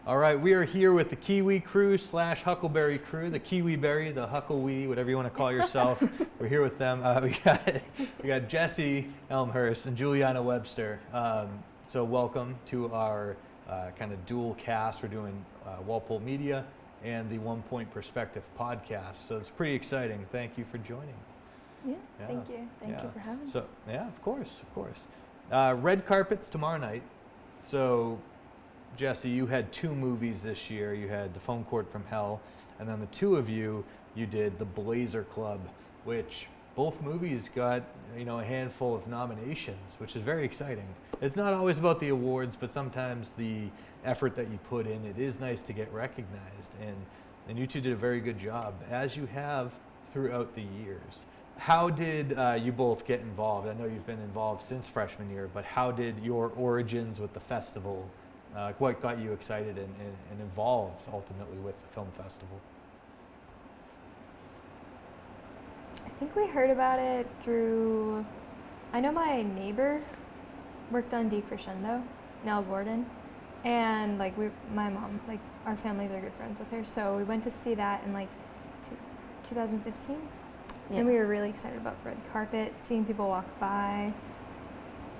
All right, we are here with the Kiwi crew slash Huckleberry crew, the Kiwi Berry, the Hucklewee, whatever you want to call yourself. We're here with them. We got Jesse Elmhurst and Juliana Webster. So welcome to our kind of dual cast. We're doing Walpole Media and the 1 Point Perspective podcast. So it's pretty exciting. Thank you for joining. Yeah. Thank you. Thank you for having us. Yeah, of course. Red carpets tomorrow night. So Jesse, you had 2 movies this year. You had The Phone Court from Hell, and then the two of you did The Blazer Club, which both movies got, a handful of nominations, which is very exciting. It's not always about the awards, but sometimes the effort that you put in, it is nice to get recognized, and you two did a very good job, as you have throughout the years. How did you both get involved? I know you've been involved since freshman year, but how did your origins with the festival, what got you excited and involved ultimately with the film festival? I think we heard about it through, I know my neighbor worked on Decrescendo, Nell Gordon, and my mom, our families are good friends with her, so we went to see that in 2015. Yeah. And we were really excited about red carpet, seeing people walk by,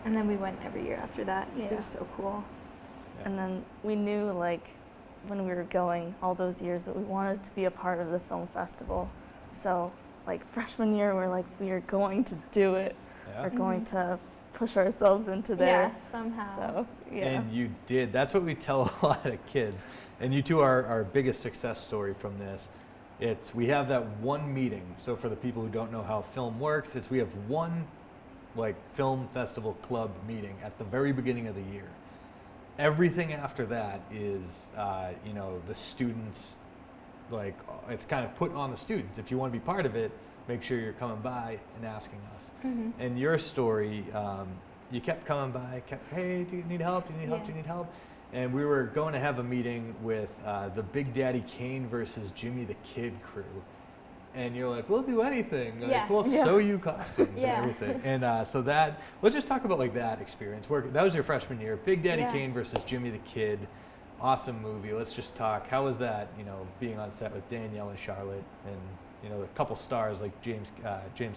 and then we went every year after that because it was so cool. Yeah. And then we knew when we were going all those years that we wanted to be a part of the film festival. So freshman year we are going to do it. Yeah. We're going to push ourselves into there. Yeah, somehow. So, yeah. And you did. That's what we tell a lot of kids. And you two are our biggest success story from this. We have that one meeting. So for the people who don't know how film works, we have one film festival club meeting at the very beginning of the year. Everything after that is, the students, it's kind of put on the students. If you want to be part of it, make sure you're coming by and asking us. Mm-hmm. And your story, you kept coming by, hey, do you need help? Do you need help? Do you need help? And we were going to have a meeting with the Big Daddy Kane versus Jimmy the Kid crew. And you're like, we'll do anything. We'll sew you costumes and everything. And let's just talk about that experience. That was your freshman year. Big Daddy Kane versus Jimmy the Kid. Awesome movie. Let's just talk. How was that, being on set with Danielle and Charlotte and, a couple stars like James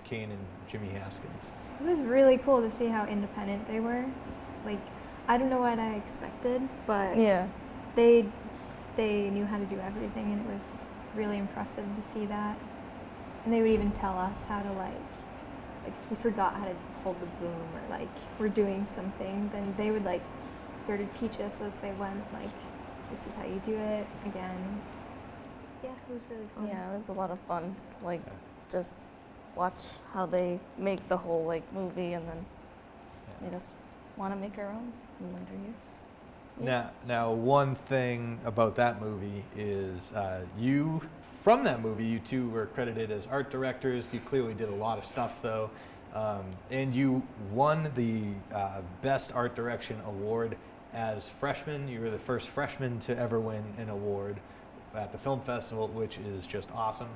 Cain and Jimmy Haskins? It was really cool to see how independent they were. I don't know what I expected, but they knew how to do everything, and it was really impressive to see that. And they would even tell us how to if we forgot how to hold the boom or we're doing something, then they would sort of teach us as they went, this is how you do it again. Yeah, it was really fun. Yeah, it was a lot of fun to just watch how they make the whole movie, and then made us want to make our own in later years. Yeah. Now, one thing about that movie is from that movie, you two were credited as art directors. You clearly did a lot of stuff, though. And you won the Best Art Direction Award as freshmen. You were the first freshman to ever win an award at the film festival, which is just awesome.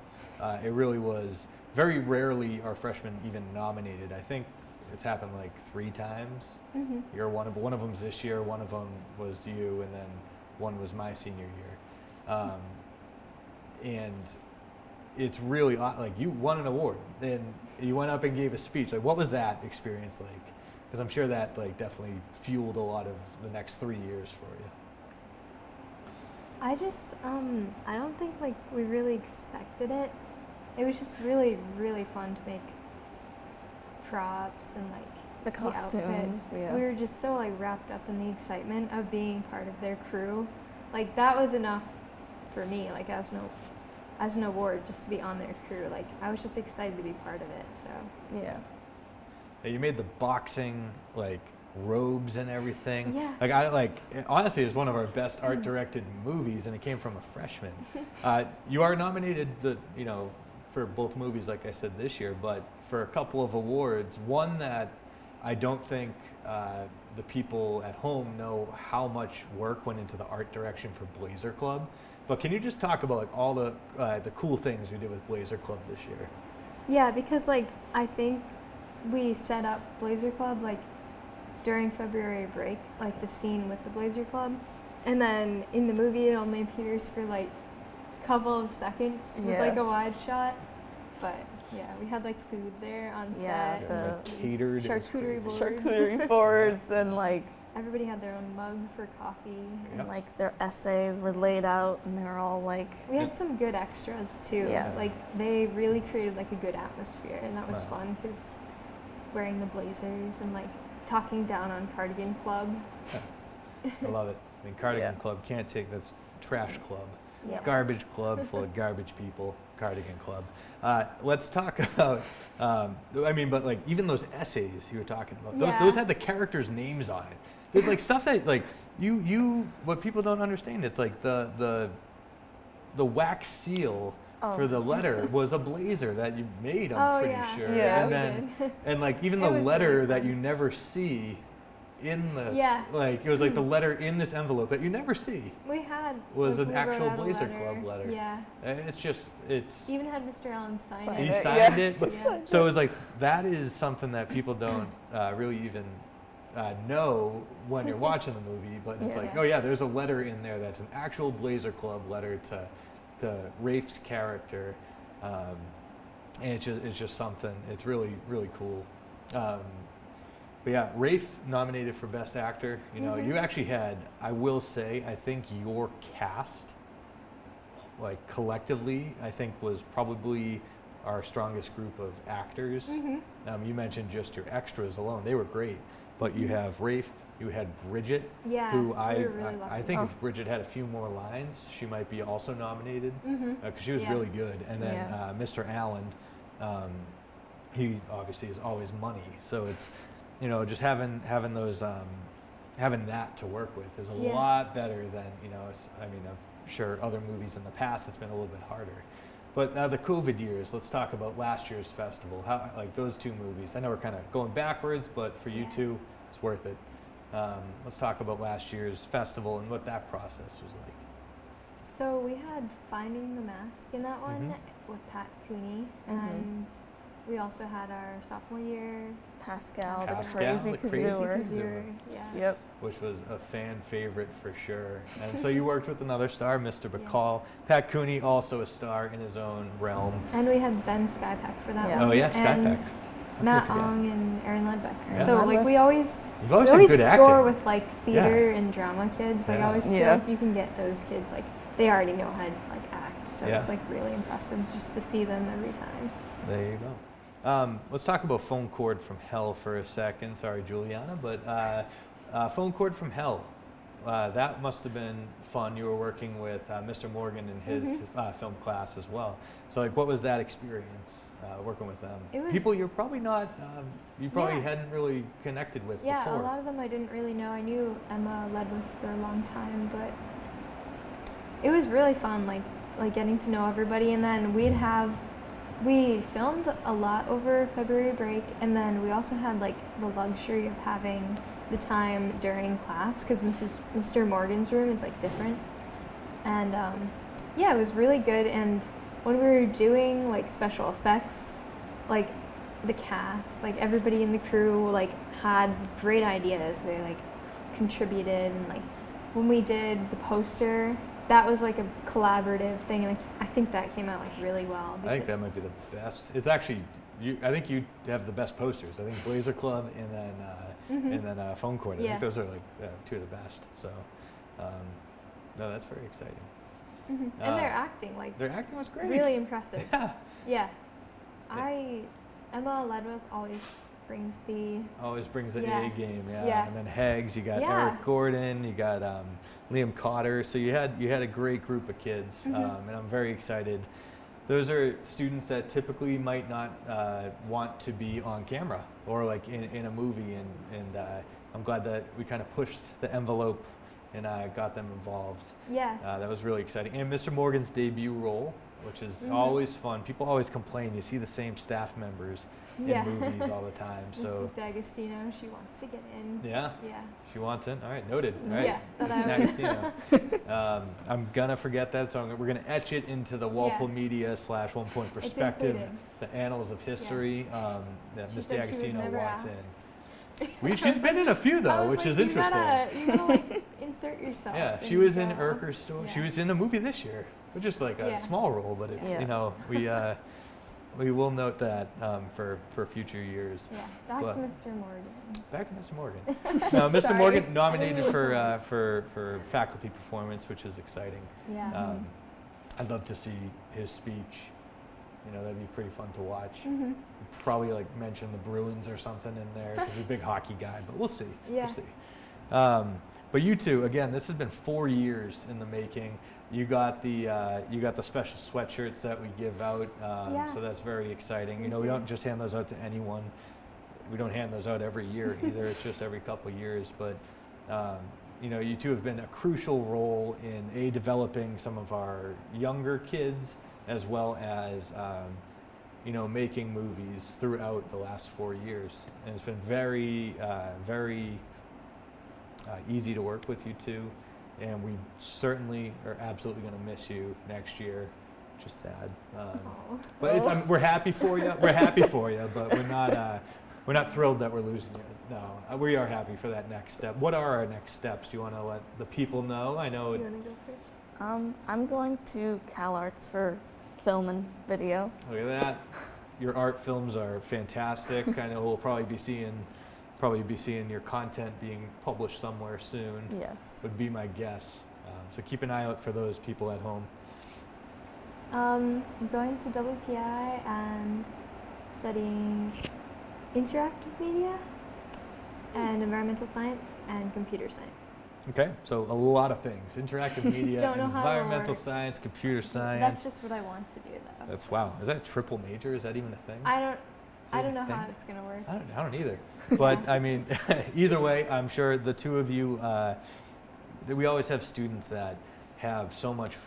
It really was. Very rarely are freshmen even nominated. I think it's happened 3 times. Mm-hmm. You're one of them's this year, one of them was you, and then one was my senior year. And it's really you won an award, and you went up and gave a speech. What was that experience like? Because I'm sure that definitely fueled a lot of the next 3 years for you. I just I don't think we really expected it. It was just really, really fun to make props and the costumes. We were just so wrapped up in the excitement of being part of their crew. That was enough for me. As an award, just to be on their crew. I was just excited to be part of it. So yeah. You made the boxing robes and everything. Yeah. Honestly, it's one of our best art directed movies, and it came from a freshman. You are nominated for both movies, like I said, this year, but for a couple of awards. One that I don't think the people at home know how much work went into the art direction for Blazer Club. But can you just talk about all the cool things we did with Blazer Club this year? Yeah, because I think we set up Blazer Club during February break, the scene with the Blazer Club, And then in the movie, it only appears for like a couple of seconds with like a wide shot. But yeah, we had like food there on set. It was like catered. Charcuterie boards and like everybody had their own mug for coffee. Yep. And like their essays were laid out and they were all like. We had some good extras too. Yes. Like they really created like a good atmosphere, and that was Right. fun because wearing the blazers and like talking down on Cardigan Club. I love it. I mean, Cardigan Club can't take this trash club. Yeah. Garbage club full of garbage people. Cardigan Club. Let's talk about. But like even those essays you were talking about, those had the characters' names on it. There's like stuff that like you what people don't understand. It's like the wax seal for the letter was a blazer that you made. I'm pretty sure. Yeah, and then and like even It the was letter really that fun. you never see in the like it was like the letter in this envelope that you never see. We had Was like, an we wrote actual out a Blazer letter. Club letter. Yeah. It's Even had Mr. Allen sign he it. signed it. Yeah. So it was like that is something that people don't really even know when you're watching the movie, but it's like, oh yeah, there's a letter in there that's an actual Blazer Club letter to Rafe's character, and it's just something. It's really really cool. But yeah, Rafe nominated for Best Actor. You know, you actually had, I will say, I think your cast, like collectively, I think was probably our strongest group of actors. You mentioned just your extras alone; they were great. But you have Rafe, you had Bridget, who we were really I think if Bridget had a few more lines, she might be also nominated because she was really good. And then Mr. Allen, he obviously is always money, so it's. You know, just having those having that to work with is a lot better than I'm sure other movies in the past it's been a little bit harder. But the COVID years, let's talk about last year's festival. How like those two movies. I know we're kind of going backwards, but for you two, it's worth it. Let's talk about last year's festival and what that process was like. So we had Finding the Mask in that one with Pat Cooney, and we also had our sophomore year. Pascal, the the Crazy Kazooer. Yeah. Which was a fan favorite for sure. And so you worked with another star, Mr. Bacall. Pat Cooney, also a star in his own realm. And we had Ben Skypack for that one. Oh yeah, and Skypack. Matt Ong and Aaron Ledbecker. Yeah. So like we always had good score acting. with like theater and drama kids. Like I always feel like you can get those kids like they already know how to like act. So it's like really impressive just to see them every time. There you go. Let's talk about Phone Cord from Hell for a second. Sorry, Juliana, but Phone Cord from Hell. That must have been fun. You were working with Mr. Morgan in his film class as well. So, like, what was that experience working with them? People you're probably not, you probably hadn't really connected with before. Yeah, a lot of them I didn't really know. I knew Emma Ledwith for a long time, but it was really fun, like getting to know everybody. And then we filmed a lot over February break, and then we also had like the luxury of having the time during class because Mr. Morgan's room is like different, and it was really good. And when we were doing like special effects, like the cast, like everybody in the crew like had great ideas. They like contributed, and like when we did the poster, that was like a collaborative thing, and I think that came out like really well. I think that might be the best. It's actually, I think you have the best posters. I think Blazer Club and then Phone Cord. I think those are like two of the best. So, no, that's very exciting. And their acting, their acting was great. Really impressive. Yeah. Emma Ledwith always brings the A game. Yeah. And then Heggs, you got Eric Gordon, you got Liam Cotter. So you had a great group of kids, and I'm very excited. Those are students that typically might not want to be on camera or like in a movie, and I'm glad that we kind of pushed the envelope and got them involved. Yeah. That was really exciting. And Mr. Morgan's debut role, which is always fun. People always complain. You see the same staff members in movies all the time. So Mrs. D'Agostino, she wants to get in. Yeah. She wants in. All right, noted. All Yeah. right. Mrs. D'Agostino. I'm gonna forget that, so we're gonna etch it into the Walpole Media / 1 Point Perspective, the annals of history. That She Miss said she was D'Agostino never wants asked. in. She's been in a few though, which is interesting. You gotta like insert yourself. Yeah, she was in go. Urker's story. Yeah. She was in a movie this year, which is like a small role, but it's we will note that for future years. Yeah, back to Mr. Morgan. Back to Mr. Morgan. No, Mr. Sorry. Morgan nominated for faculty performance, which is exciting. Yeah. I'd love to see his speech. That'd be pretty fun to watch. Mm-hmm. Probably like mention the Bruins or something in there because he's a big hockey guy, but we'll see. Yeah. We'll see. But you two, again, this has been 4 years in the making. You got the special sweatshirts that we give out, so that's very exciting. We don't just hand those out to anyone. We don't hand those out every year either. It's just every couple of years. But you two have been a crucial role in developing some of our younger kids, as well as making movies throughout the last 4 years. And it's been very, very easy to work with you two. And we certainly are absolutely going to miss you next year. Which is sad. But we're happy for you. We're happy for you, but we're not thrilled that we're losing you. No, we are happy for that next step. What are our next steps? Do you want to let the people know? I know. Do you want to go first? I'm going to CalArts for film and video. Look at that. Your art films are fantastic. I know we'll probably be seeing your content being published somewhere soon. Yes. Would be my guess. So keep an eye out for those people at home. I'm going to WPI and studying interactive media and environmental science and computer science. Okay, so a lot of things. Interactive media, Don't know how it'll environmental work. science, computer science. That's just what I want to do, though. That's wow. Is that a triple major? Is that even a thing? I don't a know thing? how it's gonna work. I don't either. But I mean, either way, I'm sure the two of you, we always have students that have so much,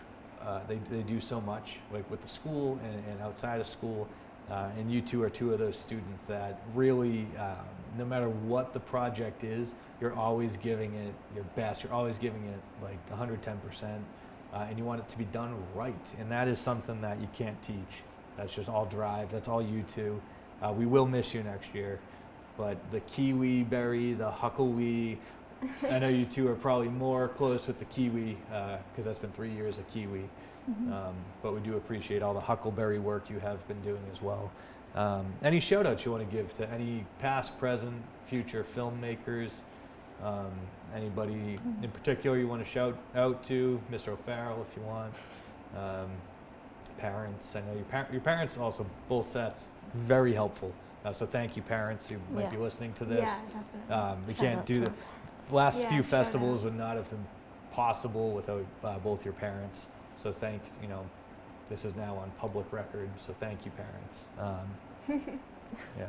they do so much, like with the school and outside of school. And you two are two of those students that really, no matter what the project is, you're always giving it your best. You're always giving it like 110%. And you want it to be done right. And that is something that you can't teach. That's just all drive. That's all you two. We will miss you next year. But the kiwi berry, the huckleberry, I know you two are probably more close with the kiwi because that's been 3 years of kiwi. Mm-hmm. But we do appreciate all the huckleberry work you have been doing as well. Any shout outs you want to give to any past, present, future filmmakers? Anybody in particular you want to shout out to? Mr. O'Farrell, if you want. Parents, I know your parents also, both sets, very helpful. So thank you, parents who might be listening to this. Yeah, definitely. We Shout can't out do to the our parents. last Yeah, few shout festivals out. would not have been possible without both your parents. So thanks, this is now on public record. So thank you, parents. Yeah.